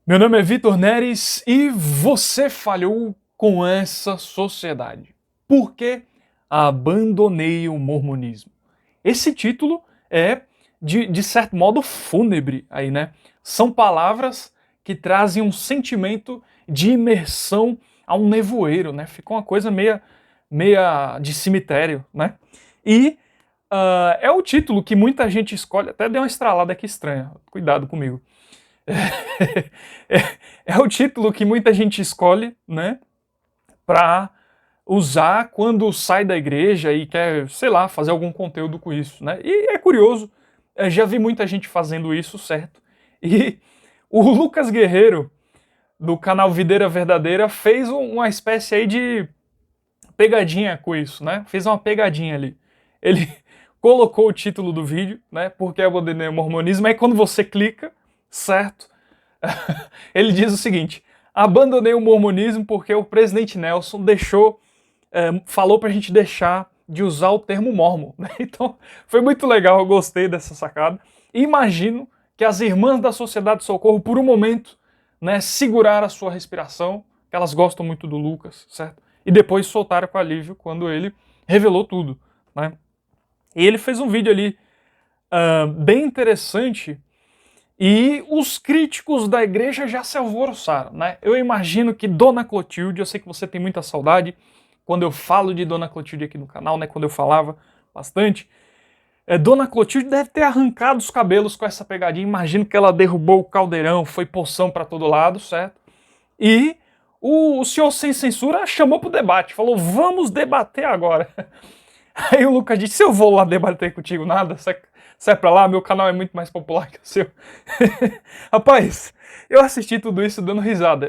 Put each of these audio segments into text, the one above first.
Meu nome é Vitor Neres e você falhou com essa sociedade. Por que abandonei o mormonismo? Esse título é, de certo modo, fúnebre aí, né? São palavras que trazem um sentimento de imersão a um nevoeiro, né? Ficou uma coisa meia de cemitério, né? E é o título que muita gente escolhe, até deu uma estralada aqui estranha, cuidado comigo. É o título que muita gente escolhe, né, para usar quando sai da igreja e quer, sei lá, fazer algum conteúdo com isso, né? E é curioso, já vi muita gente fazendo isso, certo? E o Lucas Guerreiro, do canal Videira Verdadeira, fez uma espécie aí de pegadinha com isso, né? Fez uma pegadinha ali. Ele colocou o título do vídeo, né? Porque abandonei o mormonismo, aí quando você clica, certo? Ele diz o seguinte: abandonei o mormonismo porque o presidente Nelson falou pra gente deixar de usar o termo mormon. Então, foi muito legal, eu gostei dessa sacada. E imagino que as irmãs da Sociedade de Socorro, por um momento, né, seguraram a sua respiração, que elas gostam muito do Lucas, certo? E depois soltaram com alívio quando ele revelou tudo, né? E ele fez um vídeo ali bem interessante e os críticos da igreja já se alvoroçaram, né? Eu imagino que Dona Clotilde, eu sei que você tem muita saudade quando eu falo de Dona Clotilde aqui no canal, né? Quando eu falava bastante. Dona Clotilde deve ter arrancado os cabelos com essa pegadinha. Imagino que ela derrubou o caldeirão, foi poção para todo lado, certo? E o senhor sem censura chamou pro debate, falou: vamos debater agora. Aí o Lucas disse: eu vou lá debater contigo nada, sai pra lá, meu canal é muito mais popular que o seu. Rapaz, eu assisti tudo isso dando risada.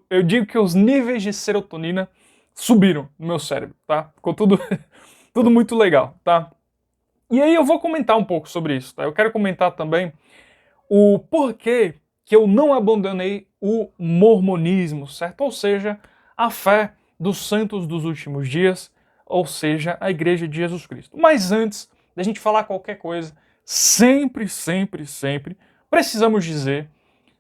Eu digo que os níveis de serotonina subiram no meu cérebro, tá? Ficou tudo, tudo muito legal, tá? E aí eu vou comentar um pouco sobre isso, tá? Eu quero comentar também o porquê que eu não abandonei o mormonismo, certo? Ou seja, a fé dos santos dos últimos dias, ou seja, a Igreja de Jesus Cristo. Mas antes da gente falar qualquer coisa, sempre, sempre, sempre precisamos dizer,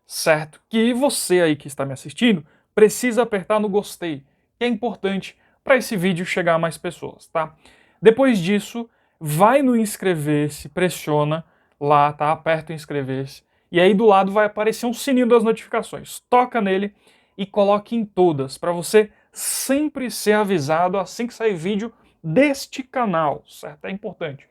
certo, que você aí que está me assistindo precisa apertar no gostei, que é importante para esse vídeo chegar a mais pessoas, tá? Depois disso, vai no inscrever-se, pressiona lá, tá? Aperta o inscrever-se. E aí do lado vai aparecer um sininho das notificações. Toca nele e coloque em todas, para você sempre ser avisado assim que sair vídeo deste canal, certo? É importante.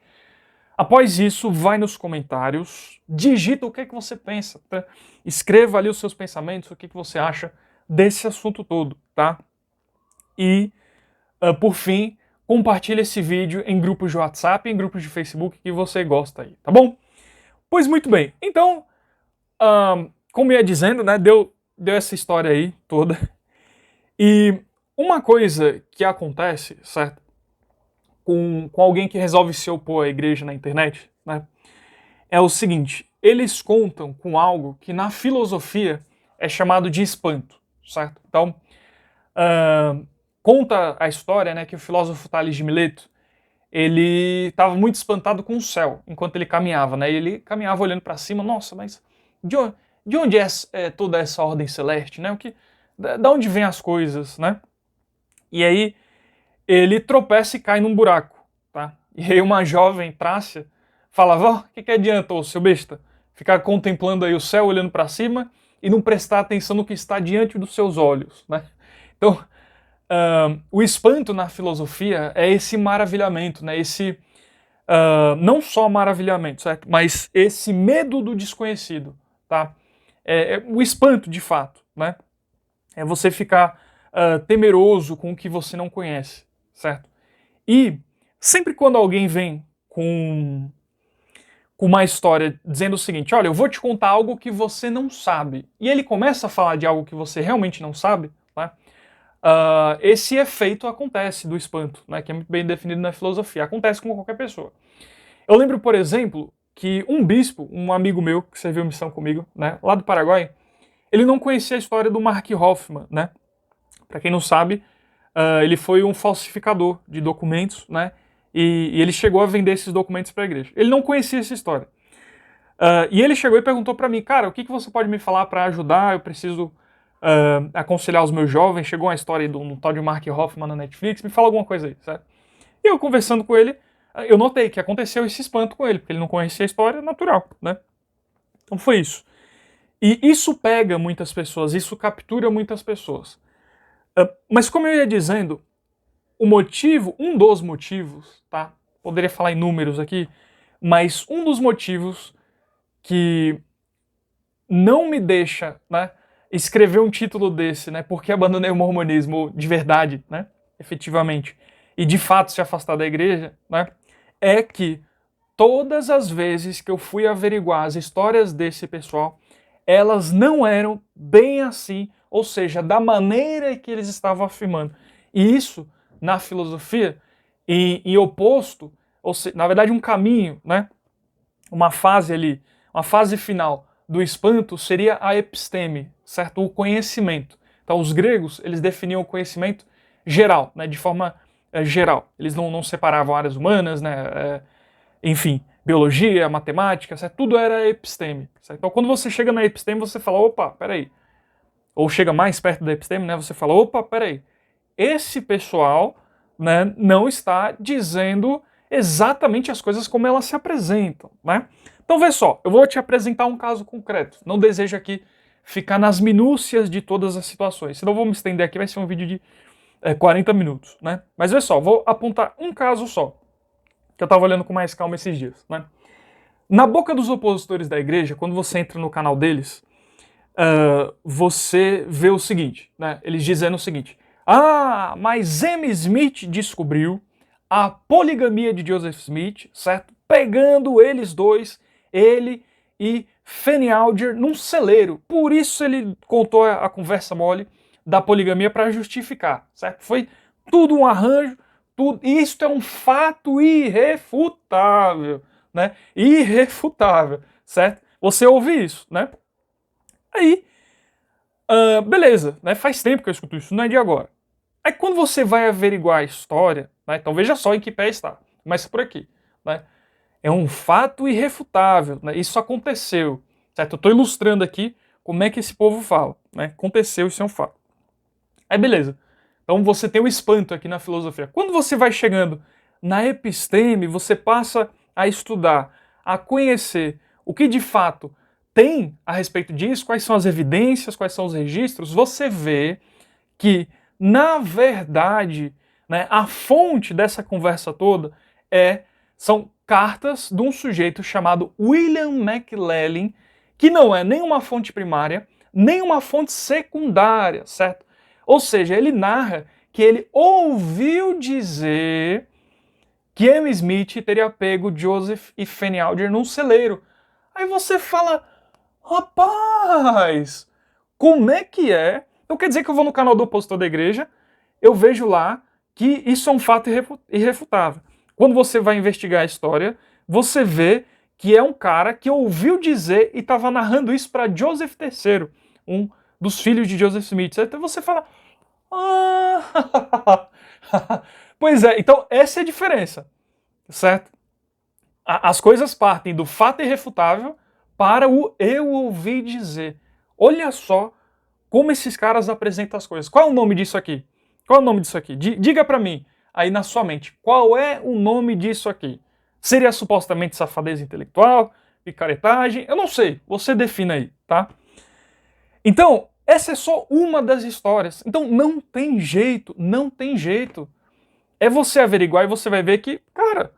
Após isso, vai nos comentários, digita o que, é que você pensa, tá? Escreva ali os seus pensamentos, o que, que você acha desse assunto todo, tá? E, por fim, compartilhe esse vídeo em grupos de WhatsApp e em grupos de Facebook que você gosta aí, tá bom? Pois muito bem, então, como ia dizendo, né, deu essa história aí toda. E uma coisa que acontece, certo? Com alguém que resolve se opor à igreja na internet, né? É o seguinte, eles contam com algo que na filosofia é chamado de espanto, certo? Então, conta a história, né, que o filósofo Tales de Mileto, ele estava muito espantado com o céu enquanto ele caminhava, né? Ele caminhava olhando para cima, nossa, mas de onde é toda essa ordem celeste, né? Da onde vêm as coisas, né? E aí ele tropeça e cai num buraco, tá? E aí uma jovem Trácia falava: ó, o que adianta, ô seu besta, ficar contemplando aí o céu, olhando para cima e não prestar atenção no que está diante dos seus olhos, né? Então, o espanto na filosofia é esse maravilhamento, né? Esse não só maravilhamento, certo? Mas esse medo do desconhecido, tá? É o espanto, de fato, né? É você ficar temeroso com o que você não conhece, certo? E sempre quando alguém vem com uma história dizendo o seguinte: olha, eu vou te contar algo que você não sabe, e ele começa a falar de algo que você realmente não sabe, né? Esse efeito acontece do espanto, né, que é muito bem definido na filosofia, acontece com qualquer pessoa. Eu lembro, por exemplo, que um bispo, um amigo meu que serviu missão comigo, né, lá do Paraguai, ele não conhecia a história do Mark Hoffman, né? Para quem não sabe, ele foi um falsificador de documentos, né? E ele chegou a vender esses documentos para a igreja. Ele não conhecia essa história. E ele chegou e perguntou para mim, cara, o que você pode me falar para ajudar? Eu preciso aconselhar os meus jovens. Chegou uma história de um tal de Mark Hoffman na Netflix, me fala alguma coisa aí, certo? E eu conversando com ele, eu notei que aconteceu esse espanto com ele, porque ele não conhecia a história, natural, né? Então foi isso. E isso pega muitas pessoas, isso captura muitas pessoas. Mas como eu ia dizendo, o motivo, um dos motivos, tá? Poderia falar em números aqui, mas um dos motivos que não me deixa, né, escrever um título desse, né, porque abandonei o mormonismo de verdade, né, efetivamente, e de fato se afastar da igreja, né, é que todas as vezes que eu fui averiguar as histórias desse pessoal, elas não eram bem assim, ou seja, da maneira que eles estavam afirmando. E isso, na filosofia, em oposto, ou seja, na verdade um caminho, né, uma fase ali, uma fase final do espanto seria a episteme, certo? O conhecimento. Então os gregos, eles definiam o conhecimento geral, né, de forma geral. Eles não separavam áreas humanas, né, enfim, biologia, matemática, certo? Tudo era episteme. Certo? Então quando você chega na episteme, você fala, opa, peraí. Ou chega mais perto da episteme, né, você fala, opa, peraí. Esse pessoal, né, não está dizendo exatamente as coisas como elas se apresentam, né? Então vê só, eu vou te apresentar um caso concreto. Não desejo aqui ficar nas minúcias de todas as situações, senão eu vou me estender aqui, vai ser um vídeo de 40 minutos, né? Mas vê só, vou apontar um caso só, que eu estava olhando com mais calma esses dias, né? Na boca dos opositores da igreja, quando você entra no canal deles, você vê o seguinte, né? Eles dizendo o seguinte, mas M. Smith descobriu a poligamia de Joseph Smith, certo? Pegando eles dois, ele e Fanny Alger, num celeiro. Por isso ele contou a conversa mole da poligamia para justificar, certo? Foi tudo um arranjo, tudo. Isto é um fato irrefutável, né? Irrefutável, certo? Você ouve isso, né? Aí, beleza, né? Faz tempo que eu escuto isso, não é de agora. Aí quando você vai averiguar a história, né? Então veja só em que pé está. Começa por aqui, né? É um fato irrefutável, né? Isso aconteceu, certo? Eu estou ilustrando aqui como é que esse povo fala, né? Aconteceu, isso é um fato. Aí beleza. Então você tem o espanto aqui na filosofia. Quando você vai chegando na episteme, você passa a estudar, a conhecer o que de fato tem a respeito disso, quais são as evidências, quais são os registros, você vê que, na verdade, né, a fonte dessa conversa toda são cartas de um sujeito chamado William McLellin, que não é nem uma fonte primária, nem uma fonte secundária, certo? Ou seja, ele narra que ele ouviu dizer que M. Smith teria pego Joseph e Fanny Alger num celeiro. Aí você fala, rapaz, como é que é? Então quer dizer que eu vou no canal do opositor da igreja, eu vejo lá que isso é um fato irrefutável. Quando você vai investigar a história, você vê que é um cara que ouviu dizer e estava narrando isso para Joseph III, um dos filhos de Joseph Smith. Então você fala, pois é, então essa é a diferença, certo? As coisas partem do fato irrefutável para o eu ouvi dizer. Olha só como esses caras apresentam as coisas. Qual é o nome disso aqui? Qual é o nome disso aqui? Diga para mim, aí na sua mente, qual é o nome disso aqui? Seria supostamente safadeza intelectual, picaretagem? Eu não sei, você defina aí, tá? Então, essa é só uma das histórias. Então não tem jeito, não tem jeito. É você averiguar e você vai ver que, cara,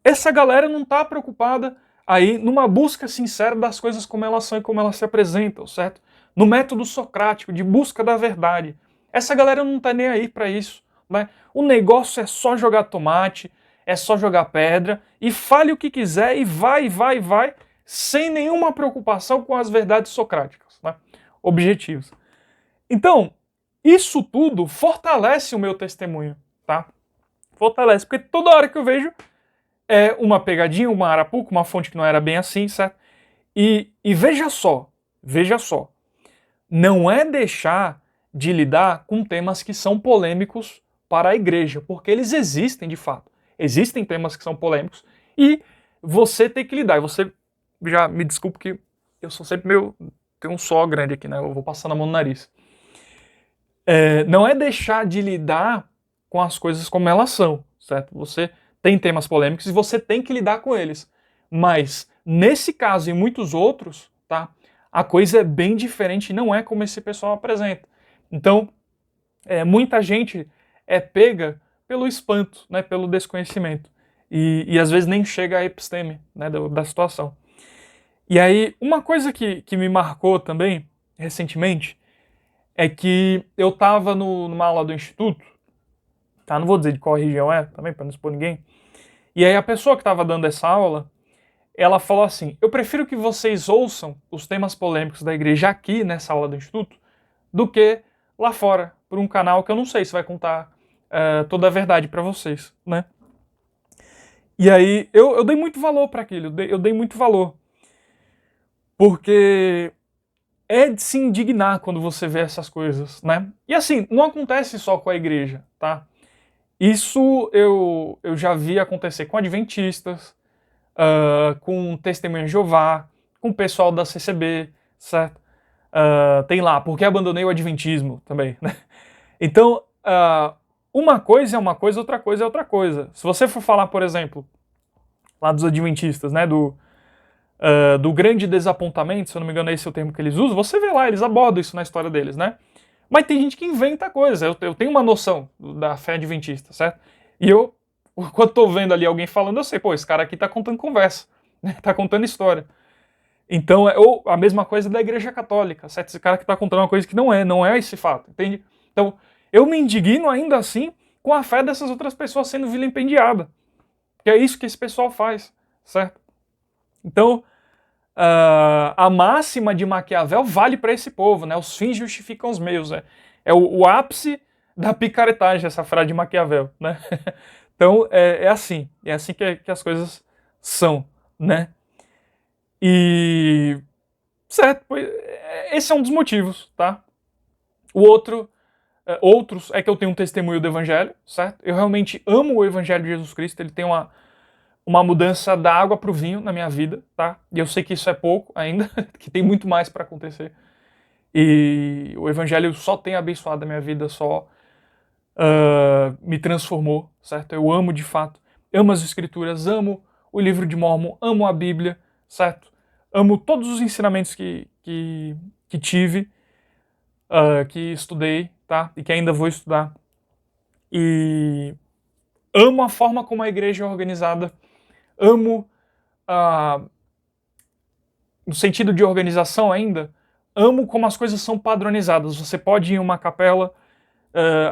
essa galera não está preocupada aí numa busca sincera das coisas como elas são e como elas se apresentam, certo? No método socrático de busca da verdade. Essa galera não está nem aí para isso, né? O negócio é só jogar tomate, é só jogar pedra e fale o que quiser e vai, sem nenhuma preocupação com as verdades socráticas, né? Objetivos. Então, isso tudo fortalece o meu testemunho, tá? Fortalece, porque toda hora que eu vejo uma pegadinha, uma arapuca, uma fonte que não era bem assim, certo? E veja só, não é deixar de lidar com temas que são polêmicos para a igreja, porque eles existem de fato. Existem temas que são polêmicos e você tem que lidar, você já me desculpo que eu sou sempre meio... Tem um só grande aqui, né? Eu vou passando a mão no nariz. Não é deixar de lidar com as coisas como elas são, certo? Você tem temas polêmicos e você tem que lidar com eles. Mas, nesse caso e muitos outros, tá? A coisa é bem diferente e não é como esse pessoal apresenta. Então, muita gente é pega pelo espanto, né? Pelo desconhecimento. E às vezes nem chega à episteme, né? Da situação. E aí, uma coisa que me marcou também, recentemente, é que eu tava numa aula do instituto, tá? Não vou dizer de qual região é, também, para não expor ninguém. E aí a pessoa que tava dando essa aula, ela falou assim, eu prefiro que vocês ouçam os temas polêmicos da igreja aqui, nessa aula do instituto, do que lá fora, por um canal que eu não sei se vai contar toda a verdade para vocês, né? E aí, eu dei muito valor para aquilo, eu dei muito valor. Porque é de se indignar quando você vê essas coisas, né? E assim, não acontece só com a igreja, tá? Isso eu já vi acontecer com adventistas, com testemunhas de Jeová, com o pessoal da CCB, certo? Tem lá, porque abandonei o adventismo também, né? Então, uma coisa é uma coisa, outra coisa é outra coisa. Se você for falar, por exemplo, lá dos adventistas, né, do grande desapontamento, se eu não me engano é esse o termo que eles usam, você vê lá, eles abordam isso na história deles, né? Mas tem gente que inventa coisa, eu tenho uma noção da fé adventista, certo? E eu, quando tô vendo ali alguém falando, eu sei, pô, esse cara aqui tá contando conversa, né? Tá contando história. Então, ou a mesma coisa da igreja católica, certo? Esse cara que tá contando uma coisa que não é esse fato, entende? Então, eu me indigno ainda assim com a fé dessas outras pessoas sendo vilipendiada. Que é isso que esse pessoal faz, certo? Então, a máxima de Maquiavel vale para esse povo, né? Os fins justificam os meios, né? É o ápice da picaretagem, essa frase de Maquiavel, né? Então, é assim que as coisas são, né? E... certo, esse é um dos motivos, tá? Outros é que eu tenho um testemunho do Evangelho, certo? Eu realmente amo o Evangelho de Jesus Cristo, ele tem uma mudança da água para o vinho na minha vida, tá? E eu sei que isso é pouco ainda, que tem muito mais para acontecer. E o Evangelho só tem abençoado a minha vida, só me transformou, certo? Eu amo de fato, amo as Escrituras, amo o livro de Mórmon, amo a Bíblia, certo? Amo todos os ensinamentos que tive, que estudei, tá? E que ainda vou estudar. E amo a forma como a igreja é organizada, amo, no sentido de organização ainda, amo como as coisas são padronizadas. Você pode ir em uma capela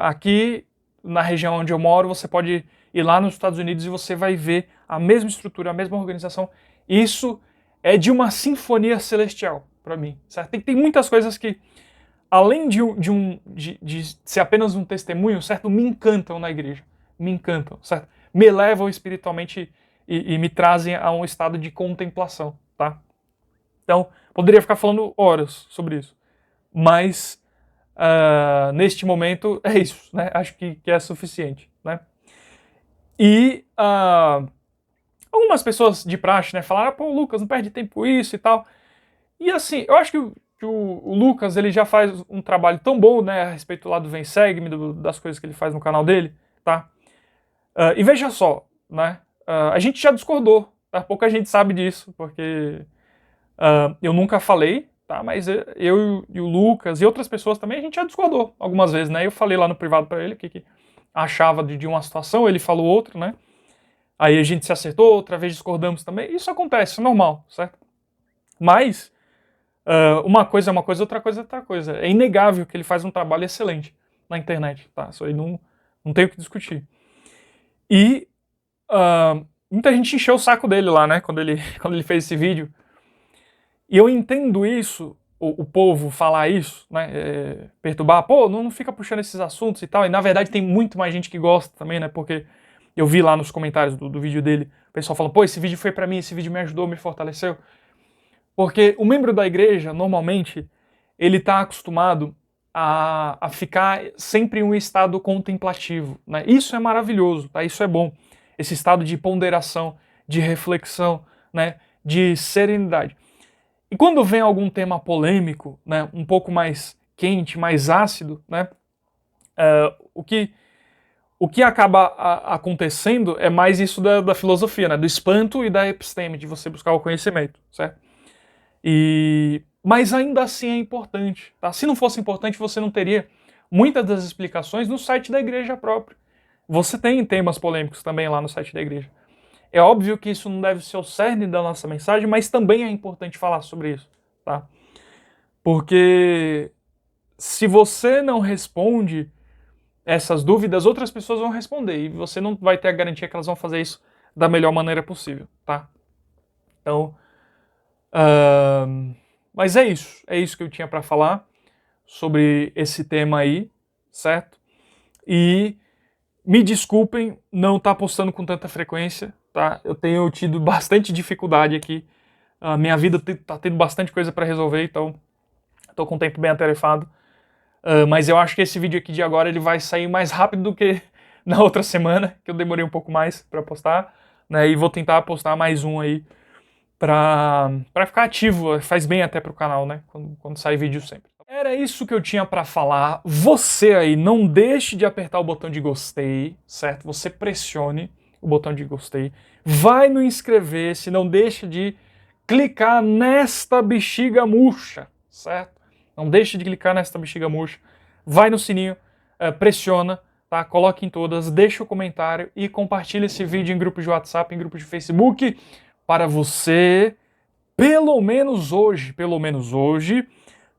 aqui na região onde eu moro, você pode ir lá nos Estados Unidos e você vai ver a mesma estrutura, a mesma organização. Isso é de uma sinfonia celestial para mim, certo? Tem muitas coisas que, além de ser apenas um testemunho, certo, me encantam na igreja, me encantam, certo? Me elevam espiritualmente e me trazem a um estado de contemplação, tá? Então, poderia ficar falando horas sobre isso, mas neste momento é isso, né? Acho que é suficiente, né? E algumas pessoas de praxe, né, falaram, pô, Lucas, não perde tempo com isso e tal. E assim, eu acho que o Lucas, ele já faz um trabalho tão bom, né, a respeito lá do Vem Segue-me, das coisas que ele faz no canal dele, tá? E veja só, né, a gente já discordou, tá? Pouca gente sabe disso, porque eu nunca falei, tá? Mas eu e o Lucas e outras pessoas também, a gente já discordou algumas vezes, né? Eu falei lá no privado pra ele o que achava de uma situação, ele falou outra, né? Aí a gente se acertou, outra vez discordamos também. Isso acontece, é normal, certo? Mas uma coisa é uma coisa, outra coisa é outra coisa. É inegável que ele faz um trabalho excelente na internet, tá? Isso aí não tem o que discutir. E muita gente encheu o saco dele lá, né? Quando ele fez esse vídeo. E eu entendo isso, o povo falar isso, né? Perturbar, pô, não fica puxando esses assuntos e tal. E na verdade tem muito mais gente que gosta também, né? Porque eu vi lá nos comentários do vídeo dele, o pessoal falando, pô, esse vídeo foi pra mim, esse vídeo me ajudou, me fortaleceu. Porque o membro da igreja, normalmente, ele tá acostumado a ficar sempre em um estado contemplativo, né? Isso é maravilhoso, tá? Isso é bom. Esse estado de ponderação, de reflexão, né? de serenidade. E quando vem algum tema polêmico, né, um pouco mais quente, mais ácido, né, o que acaba acontecendo é mais isso da filosofia, né, do espanto e da episteme, de você buscar o conhecimento, certo? Mas ainda assim é importante, tá? Se não fosse importante, você não teria muitas das explicações no site da igreja próprio. Você tem temas polêmicos também lá no site da igreja. É óbvio que isso não deve ser o cerne da nossa mensagem, mas também é importante falar sobre isso, tá? Porque se você não responde essas dúvidas, outras pessoas vão responder e você não vai ter a garantia que elas vão fazer isso da melhor maneira possível, tá? Então, mas é isso que eu tinha para falar sobre esse tema aí, certo? E me desculpem não estar postando com tanta frequência, tá? Eu tenho tido bastante dificuldade aqui. A minha vida tá tendo bastante coisa para resolver, então estou com o tempo bem atarefado. Mas eu acho que esse vídeo aqui de agora ele vai sair mais rápido do que na outra semana, que eu demorei um pouco mais para postar, né? E vou tentar postar mais um aí para ficar ativo. Faz bem até pro canal, né? Quando sai vídeo sempre. Era isso que eu tinha para falar. Você aí, não deixe de apertar o botão de gostei, certo? Você pressione o botão de gostei. Vai no inscrever-se, não deixe de clicar nesta bexiga murcha, certo? Não deixe de clicar nesta bexiga murcha. Vai no sininho, pressiona, tá? Coloque em todas, deixa o comentário e compartilhe esse vídeo em grupos de WhatsApp, em grupos de Facebook, para você, pelo menos hoje,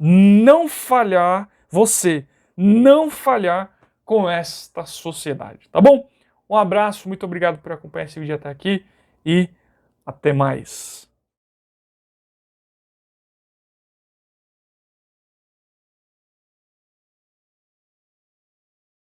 não falhar, você não falhar com esta sociedade, tá bom? Um abraço, muito obrigado por acompanhar esse vídeo até aqui e até mais.